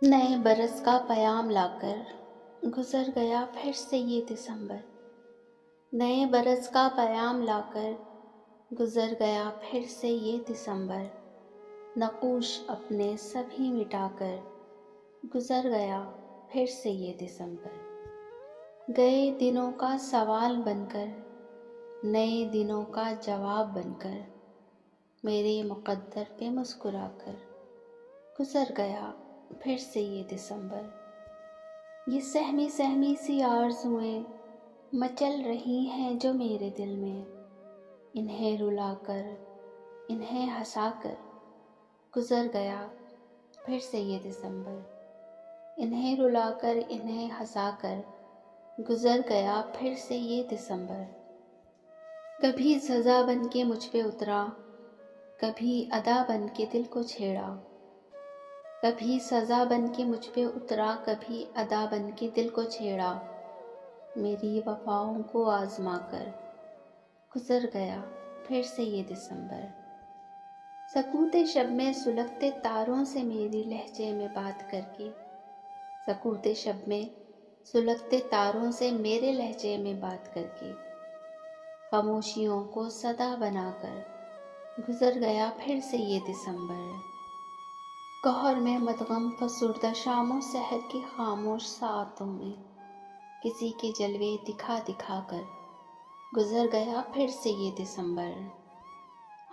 نئے برس کا پیام لا کر گزر گیا پھر سے یہ دسمبر۔ نئے برس کا پیام لا کر گزر گیا پھر سے یہ دسمبر۔ نقوش اپنے سبھی مٹا کر گزر گیا پھر سے یہ دسمبر۔ گئے دنوں کا سوال بن کر، نئے دنوں کا جواب بن کر، میرے مقدر پہ مسکرا کر گزر گیا پھر سے یہ دسمبر۔ یہ سہمی سہمی سی آرزوئیں مچل رہی ہیں جو میرے دل میں، انہیں رلا کر انہیں ہنسا کر گزر گیا پھر سے یہ دسمبر۔ انہیں رلا کر انہیں ہنسا کر گزر گیا پھر سے یہ دسمبر۔ کبھی سزا بن کے مجھ پہ اترا، کبھی ادا بن کے دل کو چھیڑا، کبھی سزا بن کے مجھ پہ اترا، کبھی ادا بن کے دل کو چھیڑا، میری وفاؤں کو آزما کر گزر گیا پھر سے یہ دسمبر۔ سکوت شب میں سلگتے تاروں سے میری لہجے میں بات کر کے، سکوت شب میں سلگتے تاروں سے میرے لہجے میں بات کر کے، خاموشیوں کو صدا بنا کر گزر گیا پھر سے یہ دسمبر۔ قہر میں مدغم فسردہ شام و سحر کی خاموش ساعتوں میں کسی کے جلوے دکھا دکھا کر گزر گیا پھر سے یہ دسمبر۔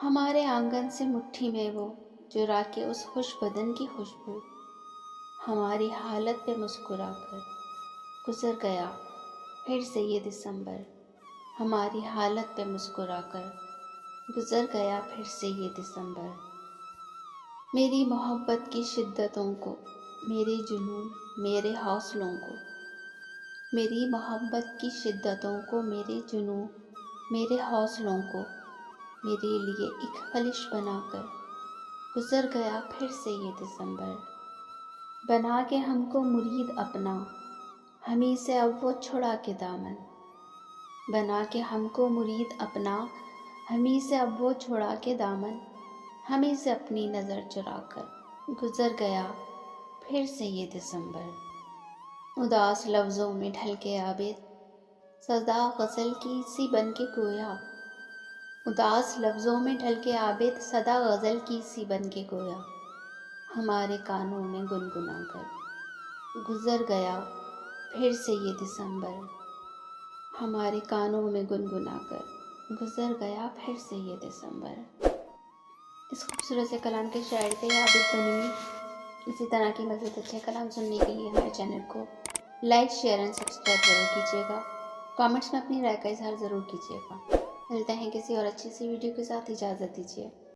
ہمارے آنگن سے مٹھی میں وہ چرا کے اس خوش بدن کی خوشبو، ہماری حالت پہ مسکرا کر گزر گیا پھر سے یہ دسمبر۔ ہماری حالت پہ مسکرا کر گزر گیا پھر سے یہ دسمبر۔ میری محبت کی شدتوں کو، میرے جنون میرے حوصلوں کو، میری محبت کی شدتوں کو، میرے جنون میرے حوصلوں کو، میرے لیے ایک خلش بنا کر گزر گیا پھر سے یہ دسمبر۔ بنا کے ہم کو مرید اپنا، ہمیں سے اب وہ چھڑا کے دامن، بنا کے ہم کو مرید اپنا، ہمیں سے اب وہ چھڑا کے دامن، ہمیں سے اپنی نظر چرا کر گزر گیا پھر سے یہ دسمبر۔ اداس لفظوں میں ڈھل کے عابد صدا غزل کی سی بن کے گویا، اداس لفظوں میں ڈھل کے عابد صدا غزل کی سی بن کے گویا، ہمارے کانوں میں گنگنا کر گزر گیا پھر سے یہ دسمبر۔ ہمارے کانوں میں گنگنا کر گزر گیا پھر سے یہ دسمبر۔ اس خوبصورت سے کلام کے شاعر تھے عابد بنوئی۔ اسی طرح کی مزید اچھے کلام سننے کے لیے ہمارے چینل کو لائک، شیئر اینڈ سبسکرائب ضرور کیجیے گا۔ کامنٹس میں اپنی رائے کا اظہار ضرور کیجیے گا۔ ملتے ہیں کسی اور اچھی سی ویڈیو کے ساتھ، اجازت دیجیے۔